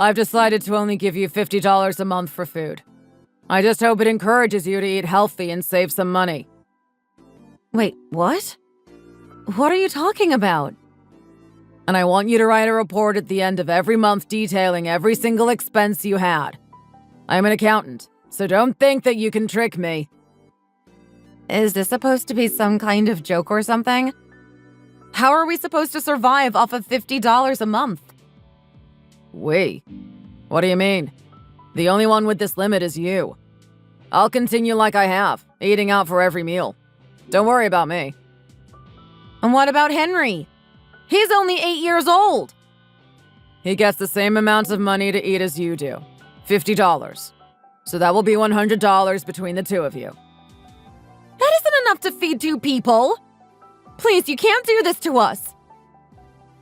I've decided to only give you $50 a month for food. I just hope it encourages you to eat healthy and save some money. Wait, what? What are you talking about? And I want you to write a report at the end of every month detailing every single expense you had. I'm an accountant, so don't think that you can trick me. Is this supposed to be some kind of joke or something? How are we supposed to survive off of $50 a month? We? What do you mean? The only one with this limit is you. I'll continue like I have, eating out for every meal. Don't worry about me. And what about Henry? He's only 8 years old. He gets the same amount of money to eat as you do. $50. So that will be $100 between the two of you. That isn't enough to feed 2 people. Please, you can't do this to us.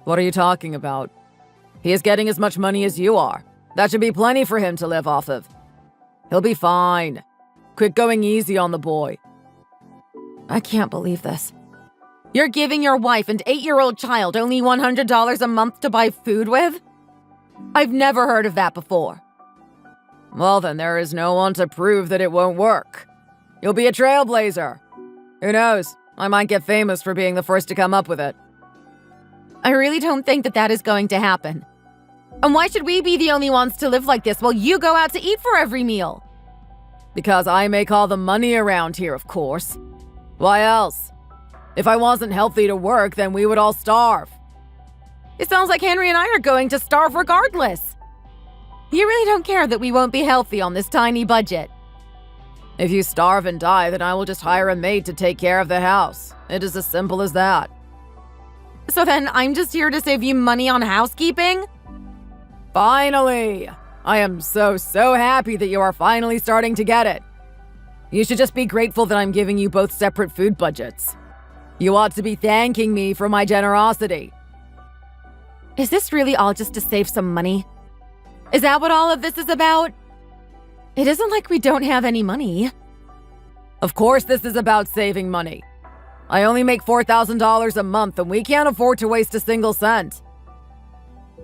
What are you talking about? He is getting as much money as you are. That should be plenty for him to live off of. He'll be fine. Quit going easy on the boy. I can't believe this. You're giving your wife and 8-year-old child only $100 a month to buy food with? I've never heard of that before. Well, then there is no one to prove that it won't work. You'll be a trailblazer. Who knows? I might get famous for being the first to come up with it. I really don't think that that is going to happen. And why should we be the only ones to live like this while you go out to eat for every meal? Because I make all the money around here, of course. Why else? If I wasn't healthy to work, then we would all starve. It sounds like Henry and I are going to starve regardless. You really don't care that we won't be healthy on this tiny budget. If you starve and die, then I will just hire a maid to take care of the house. It is as simple as that. So then I'm just here to save you money on housekeeping? Finally! I am so happy that you are finally starting to get it. You should just be grateful that I'm giving you both separate food budgets. You ought to be thanking me for my generosity. Is this really all just to save some money? Is that what all of this is about? It isn't like we don't have any money. Of course this is about saving money. I only make $4,000 a month and we can't afford to waste a single cent.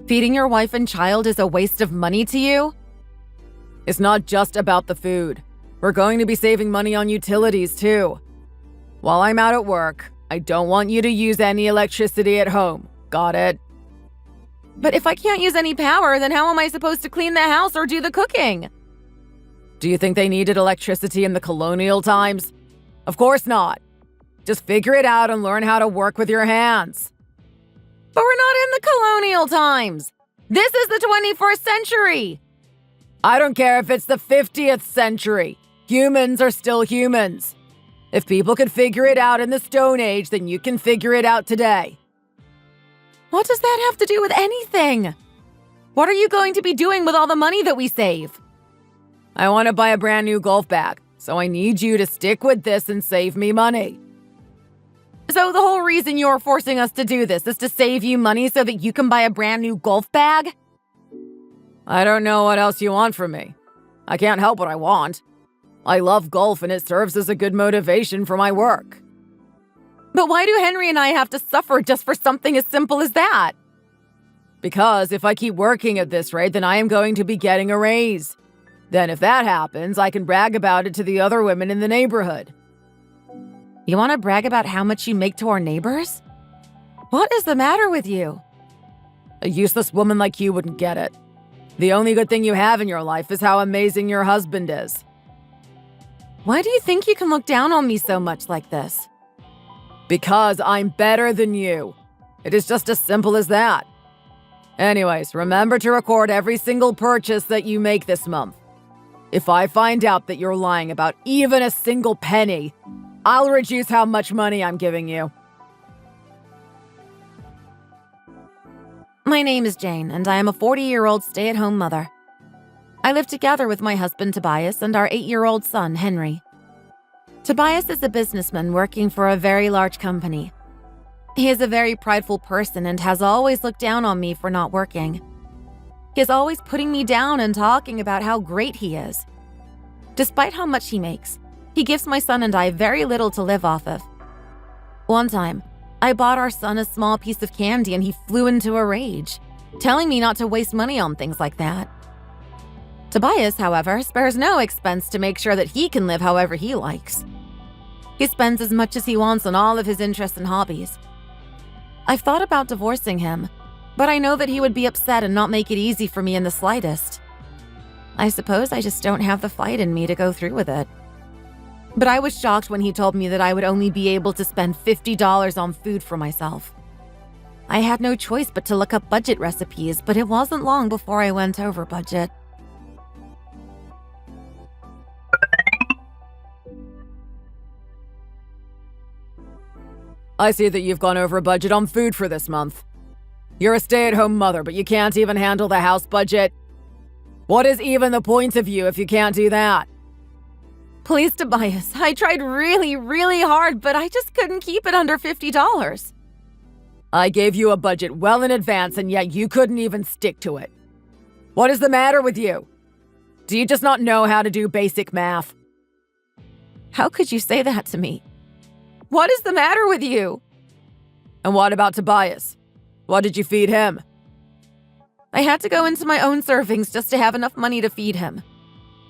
Feeding your wife and child is a waste of money to you? It's not just about the food. We're going to be saving money on utilities too. While I'm out at work, I don't want you to use any electricity at home. Got it? But if I can't use any power, then how am I supposed to clean the house or do the cooking? Do you think they needed electricity in the colonial times? Of course not. Just figure it out and learn how to work with your hands. But we're not in the colonial times. This is the 21st century. I don't care if it's the 50th century. Humans are still humans. If people could figure it out in the Stone Age, then you can figure it out today. What does that have to do with anything? What are you going to be doing with all the money that we save? I want to buy a brand new golf bag, so I need you to stick with this and save me money. So the whole reason you're forcing us to do this is to save you money so that you can buy a brand new golf bag? I don't know what else you want from me. I can't help what I want. I love golf and it serves as a good motivation for my work. But why do Henry and I have to suffer just for something as simple as that? Because if I keep working at this rate, then I am going to be getting a raise. Then if that happens, I can brag about it to the other women in the neighborhood. You want to brag about how much you make to our neighbors? What is the matter with you? A useless woman like you wouldn't get it. The only good thing you have in your life is how amazing your husband is. Why do you think you can look down on me so much like this? Because I'm better than you. It is just as simple as that. Anyways, remember to record every single purchase that you make this month. If I find out that you're lying about even a single penny, I'll reduce how much money I'm giving you. My name is Jane, and I am a 40-year-old stay-at-home mother. I live together with my husband Tobias and our 8-year-old son Henry. Tobias is a businessman working for a very large company. He is a very prideful person and has always looked down on me for not working. He is always putting me down and talking about how great he is. Despite how much he makes, he gives my son and I very little to live off of. One time, I bought our son a small piece of candy and he flew into a rage. telling me not to waste money on things like that. Tobias, however, spares no expense to make sure that he can live however he likes. He spends as much as he wants on all of his interests and hobbies. I've thought about divorcing him, but I know that he would be upset and not make it easy for me in the slightest. I suppose I just don't have the fight in me to go through with it. But I was shocked when he told me that I would only be able to spend $50 on food for myself. I had no choice but to look up budget recipes, but it wasn't long before I went over budget. I see that you've gone over budget on food for this month. You're a stay-at-home mother, but you can't even handle the house budget. What is even the point of you if you can't do that? Please, Tobias, I tried really, really hard, but I just couldn't keep it under $50. I gave you a budget well in advance, and yet you couldn't even stick to it. What is the matter with you? Do you just not know how to do basic math? How could you say that to me? What is the matter with you? And what about Tobias? What did you feed him? I had to go into my own servings just to have enough money to feed him.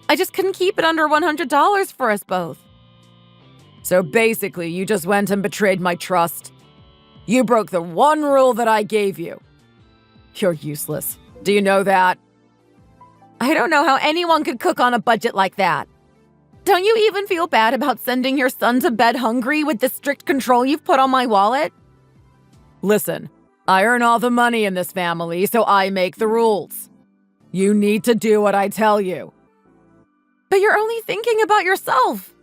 I just couldn't keep it under $100 for us both. So basically, you just went and betrayed my trust. You broke the one rule that I gave you. You're useless. Do you know that? I don't know how anyone could cook on a budget like that. Don't you even feel bad about sending your son to bed hungry with the strict control you've put on my wallet? Listen, I earn all the money in this family, so I make the rules. You need to do what I tell you. But you're only thinking about yourself.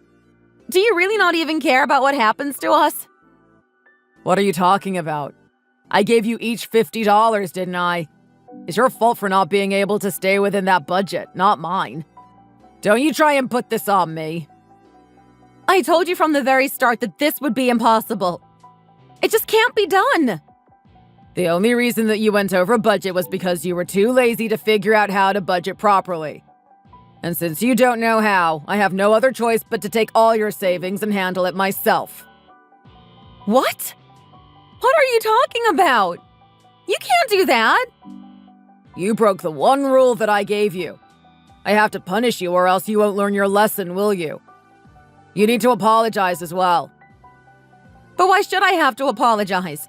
Do you really not even care about what happens to us? What are you talking about? I gave you each $50, didn't I? It's your fault for not being able to stay within that budget, not mine. Don't you try and put this on me. I told you from the very start that this would be impossible. It just can't be done. The only reason that you went over budget was because you were too lazy to figure out how to budget properly. And since you don't know how, I have no other choice but to take all your savings and handle it myself. What? What are you talking about? You can't do that. You broke the one rule that I gave you. I have to punish you or else you won't learn your lesson, will you? You need to apologize as well. But why should I have to apologize?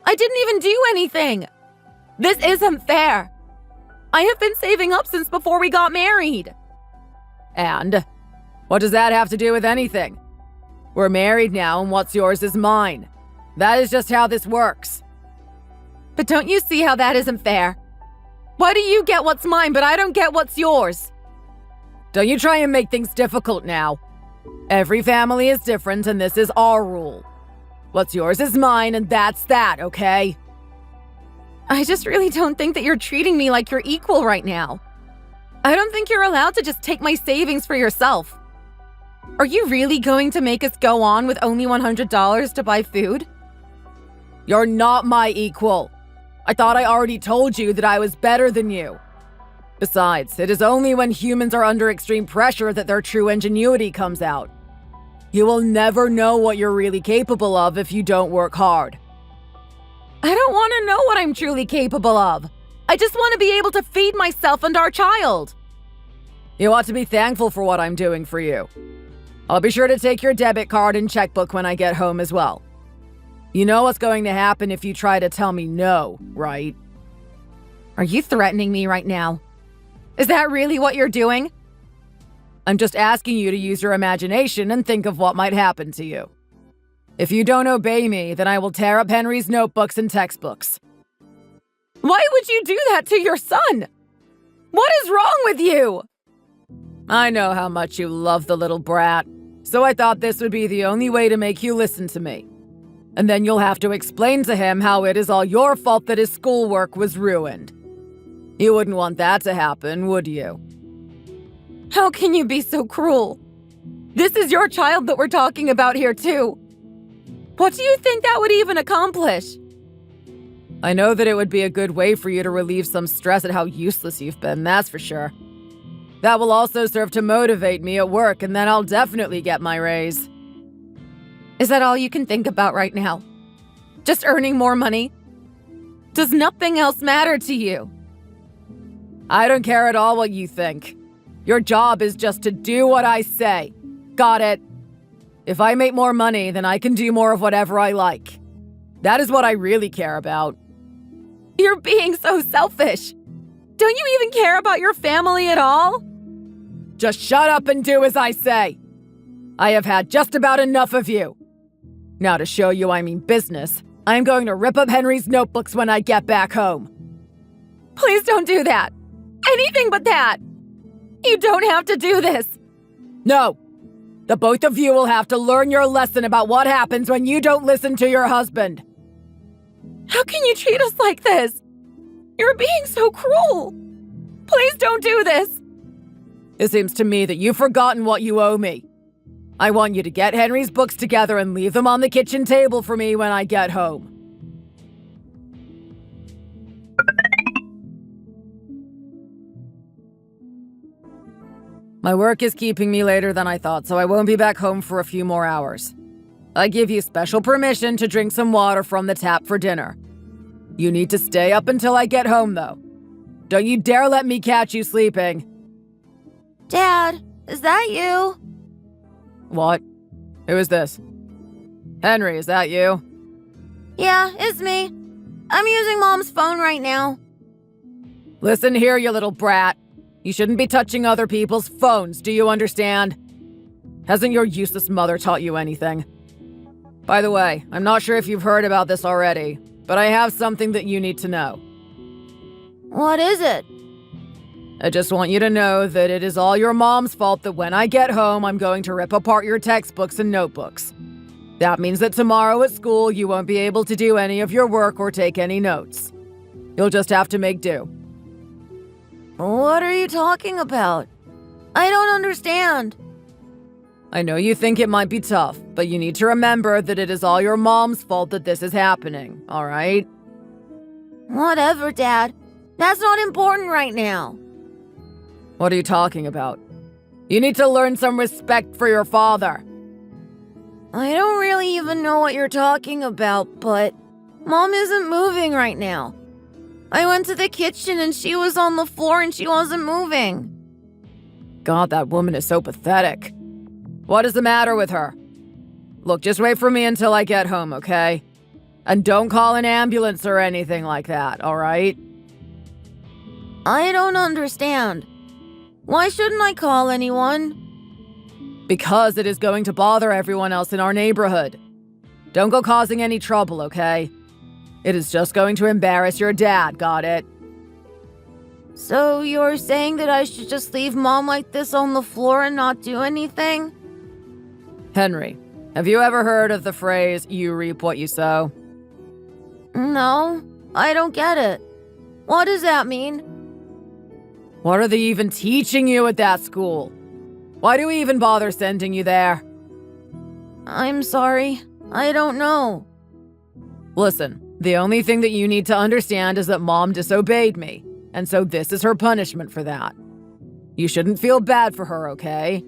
I didn't even do anything. This isn't fair. I have been saving up since before we got married. And? What does that have to do with anything? We're married now, and what's yours is mine. That is just how this works. But don't you see how that isn't fair? Why do you get what's mine, but I don't get what's yours? Don't you try and make things difficult now. Every family is different, and this is our rule. What's yours is mine, and that's that, okay? I just really don't think that you're treating me like you're equal right now. I don't think you're allowed to just take my savings for yourself. Are you really going to make us go on with only $100 to buy food? You're not my equal. I thought I already told you that I was better than you. Besides, it is only when humans are under extreme pressure that their true ingenuity comes out. You will never know what you're really capable of if you don't work hard. I don't want to know what I'm truly capable of. I just want to be able to feed myself and our child. You ought to be thankful for what I'm doing for you. I'll be sure to take your debit card and checkbook when I get home as well. You know what's going to happen if you try to tell me no, right? Are you threatening me right now? Is that really what you're doing? I'm just asking you to use your imagination and think of what might happen to you. If you don't obey me, then I will tear up Henry's notebooks and textbooks. Why would you do that to your son? What is wrong with you? I know how much you love the little brat, so I thought this would be the only way to make you listen to me. And then you'll have to explain to him how it is all your fault that his schoolwork was ruined. You wouldn't want that to happen, would you? How can you be so cruel? This is your child that we're talking about here, too. What do you think that would even accomplish? I know that it would be a good way for you to relieve some stress at how useless you've been, that's for sure. That will also serve to motivate me at work, and then I'll definitely get my raise. Is that all you can think about right now? Just earning more money? Does nothing else matter to you? I don't care at all what you think. Your job is just to do what I say. Got it? If I make more money, then I can do more of whatever I like. That is what I really care about. You're being so selfish. Don't you even care about your family at all? Just shut up and do as I say. I have had just about enough of you. Now to show you I mean business, I'm going to rip up Henry's notebooks when I get back home. Please don't do that. Anything but that. You don't have to do this. No. The both of you will have to learn your lesson about what happens when you don't listen to your husband. How can you treat us like this? You're being so cruel. Please don't do this. It seems to me that you've forgotten what you owe me. I want you to get Henry's books together and leave them on the kitchen table for me when I get home. My work is keeping me later than I thought, so I won't be back home for a few more hours. I give you special permission to drink some water from the tap for dinner. You need to stay up until I get home, though. Don't you dare let me catch you sleeping. Dad, is that you? What? Who is this? Henry, is that you? Yeah, it's me. I'm using Mom's phone right now. Listen here, you little brat. You shouldn't be touching other people's phones, do you understand? Hasn't your useless mother taught you anything? By the way, I'm not sure if you've heard about this already, but I have something that you need to know. What is it? I just want you to know that it is all your mom's fault that when I get home, I'm going to rip apart your textbooks and notebooks. That means that tomorrow at school, you won't be able to do any of your work or take any notes. You'll just have to make do. What are you talking about? I don't understand. I know you think it might be tough, but you need to remember that it is all your mom's fault that this is happening, all right? Whatever, Dad. That's not important right now. What are you talking about? You need to learn some respect for your father. I don't really even know what you're talking about, but Mom isn't moving right now. I went to the kitchen and she was on the floor and she wasn't moving. God, that woman is so pathetic. What is the matter with her? Look, just wait for me until I get home, okay? And don't call an ambulance or anything like that, all right? I don't understand. Why shouldn't I call anyone? Because it is going to bother everyone else in our neighborhood. Don't go causing any trouble, okay? It is just going to embarrass your dad, got it? So you're saying that I should just leave Mom like this on the floor and not do anything? Henry, have you ever heard of the phrase, you reap what you sow? No, I don't get it. What does that mean? What are they even teaching you at that school? Why do we even bother sending you there? I'm sorry. I don't know. Listen, the only thing that you need to understand is that Mom disobeyed me, and so this is her punishment for that. You shouldn't feel bad for her, okay?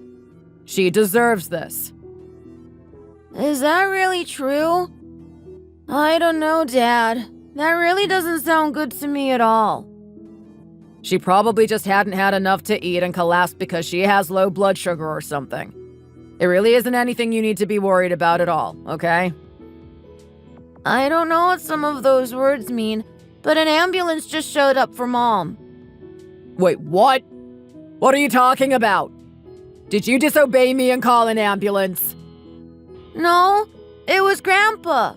She deserves this. Is that really true? I don't know, Dad. That really doesn't sound good to me at all. She probably just hadn't had enough to eat and collapsed because she has low blood sugar or something. It really isn't anything you need to be worried about at all, okay? I don't know what some of those words mean, but an ambulance just showed up for Mom. Wait, what? What are you talking about? Did you disobey me and call an ambulance? No, it was Grandpa.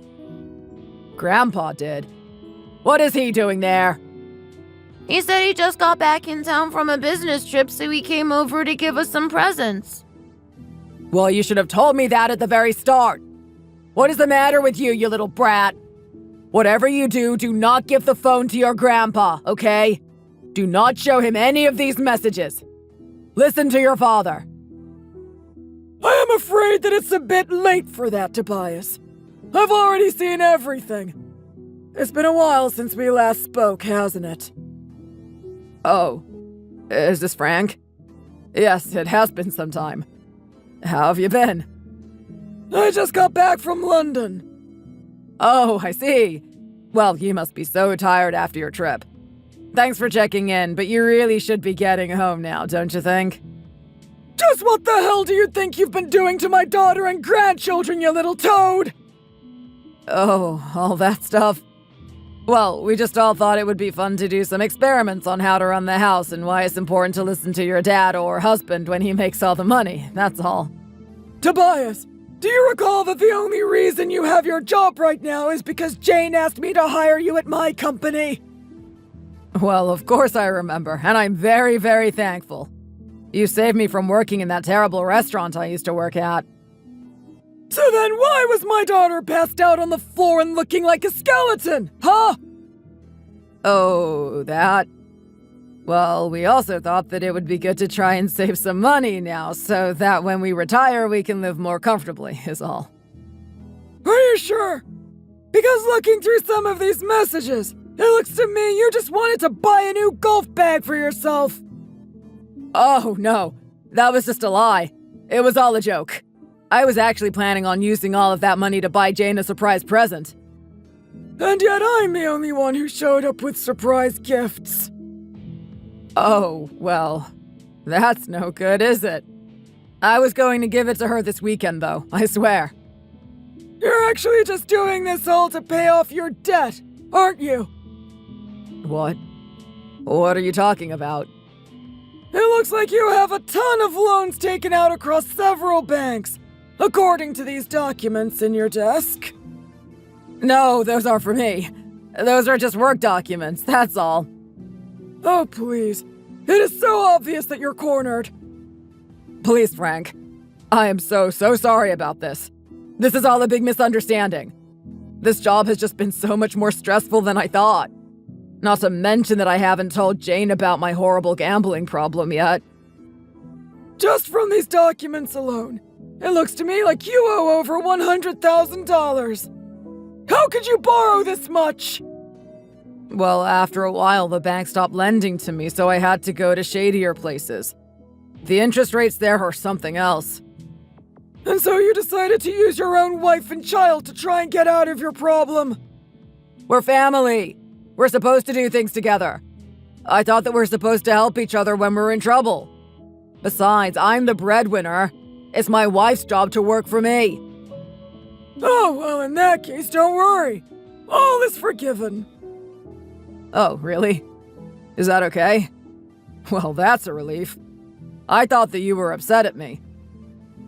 Grandpa did? What is he doing there? He said he just got back in town from a business trip, so he came over to give us some presents. Well, you should have told me that at the very start. What is the matter with you, you little brat? Whatever you do, do not give the phone to your grandpa, okay? Do not show him any of these messages. Listen to your father. I am afraid that it's a bit late for that, Tobias. I've already seen everything. It's been a while since we last spoke, hasn't it? Oh, is this Frank? Yes, it has been some time. How have you been? I just got back from London. Oh, I see. Well, you must be so tired after your trip. Thanks for checking in, but you really should be getting home now, don't you think? Just what the hell do you think you've been doing to my daughter and grandchildren, you little toad? Oh, all that stuff. Well, we just all thought it would be fun to do some experiments on how to run the house and why it's important to listen to your dad or husband when he makes all the money, that's all. Tobias, do you recall that the only reason you have your job right now is because Jane asked me to hire you at my company? Well, of course I remember, and I'm very, very thankful. You saved me from working in that terrible restaurant I used to work at. So then why was my daughter passed out on the floor and looking like a skeleton, huh? Oh, that? Well, we also thought that it would be good to try and save some money now, so that when we retire we can live more comfortably, is all. Are you sure? Because looking through some of these messages, it looks to me you just wanted to buy a new golf bag for yourself. Oh, no. That was just a lie. It was all a joke. I was actually planning on using all of that money to buy Jane a surprise present. And yet I'm the only one who showed up with surprise gifts. Oh, well, that's no good, is it? I was going to give it to her this weekend, though, I swear. You're actually just doing this all to pay off your debt, aren't you? What? What are you talking about? It looks like you have a ton of loans taken out across several banks, according to these documents in your desk. No, those aren't for me. Those are just work documents, that's all. Oh, please. It is so obvious that you're cornered. Please, Frank. I am so sorry about this. This is all a big misunderstanding. This job has just been so much more stressful than I thought. Not to mention that I haven't told Jane about my horrible gambling problem yet. Just from these documents alone, it looks to me like you owe over $100,000. How could you borrow this much? Well, after a while, the bank stopped lending to me, so I had to go to shadier places. The interest rates there are something else. And so you decided to use your own wife and child to try and get out of your problem? We're family. We're supposed to do things together. I thought that we're supposed to help each other when we're in trouble. Besides, I'm the breadwinner. It's my wife's job to work for me. Oh, well, in that case, don't worry. All is forgiven. Oh, really? Is that okay? Well, that's a relief. I thought that you were upset at me.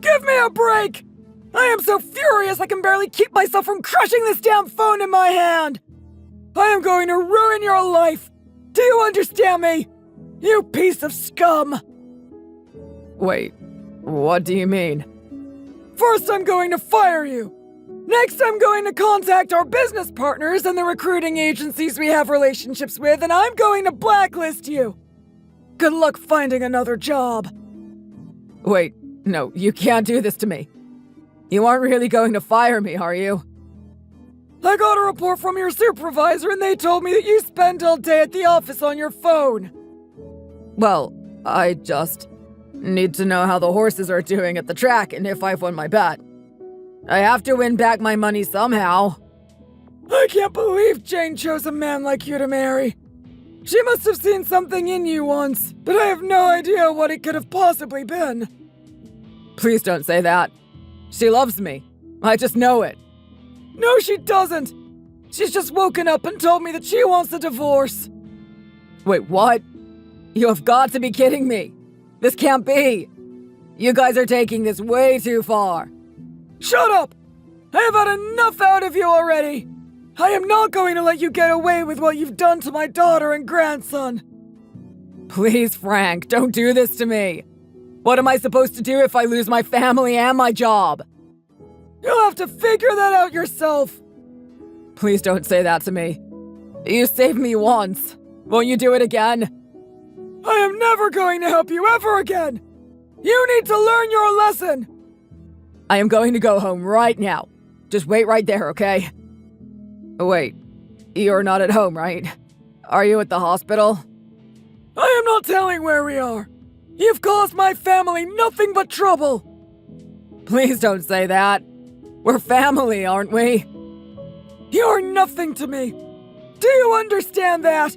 Give me a break! I am so furious I can barely keep myself from crushing this damn phone in my hand! I am going to ruin your life! Do you understand me? You piece of scum! Wait, what do you mean? First, I'm going to fire you. Next, I'm going to contact our business partners and the recruiting agencies we have relationships with, and I'm going to blacklist you. Good luck finding another job. Wait, no, you can't do this to me. You aren't really going to fire me, are you? I got a report from your supervisor and they told me that you spend all day at the office on your phone. Well, I just need to know how the horses are doing at the track and if I've won my bet. I have to win back my money somehow. I can't believe Jane chose a man like you to marry. She must have seen something in you once, but I have no idea what it could have possibly been. Please don't say that. She loves me. I just know it. No, she doesn't. She's just woken up and told me that she wants a divorce. Wait, what? You have got to be kidding me. This can't be. You guys are taking this way too far. Shut up! I have had enough out of you already! I am not going to let you get away with what you've done to my daughter and grandson! Please, Frank, don't do this to me! What am I supposed to do if I lose my family and my job? You'll have to figure that out yourself! Please don't say that to me. You saved me once. Won't you do it again? I am never going to help you ever again! You need to learn your lesson! I am going to go home right now. Just wait right there, okay? Wait, you're not at home, right? Are you at the hospital? I am not telling where we are. You've caused my family nothing but trouble. Please don't say that. We're family, aren't we? You're nothing to me. Do you understand that?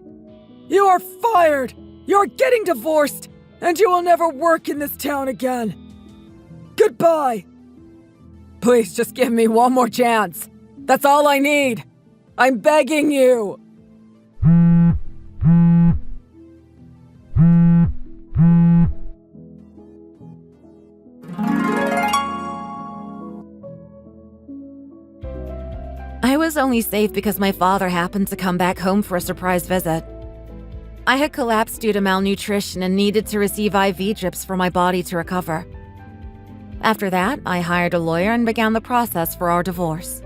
You are fired! You're getting divorced! And you will never work in this town again! Goodbye! Please just give me one more chance. That's all I need. I'm begging you. I was only safe because my father happened to come back home for a surprise visit. I had collapsed due to malnutrition and needed to receive IV drips for my body to recover. After that, I hired a lawyer and began the process for our divorce.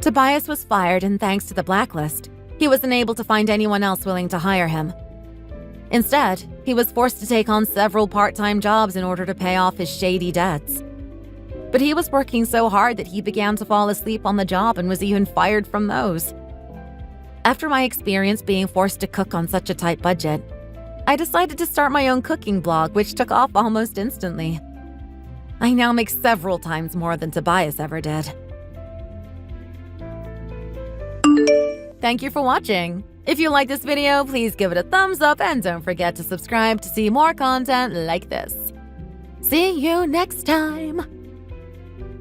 Tobias was fired, and thanks to the blacklist, he wasn't able to find anyone else willing to hire him. Instead, he was forced to take on several part-time jobs in order to pay off his shady debts. But he was working so hard that he began to fall asleep on the job and was even fired from those. After my experience being forced to cook on such a tight budget, I decided to start my own cooking blog, which took off almost instantly. I now make several times more than Tobias ever did. Thank you for watching. If you like this video, please give it a thumbs up and don't forget to subscribe to see more content like this. See you next time!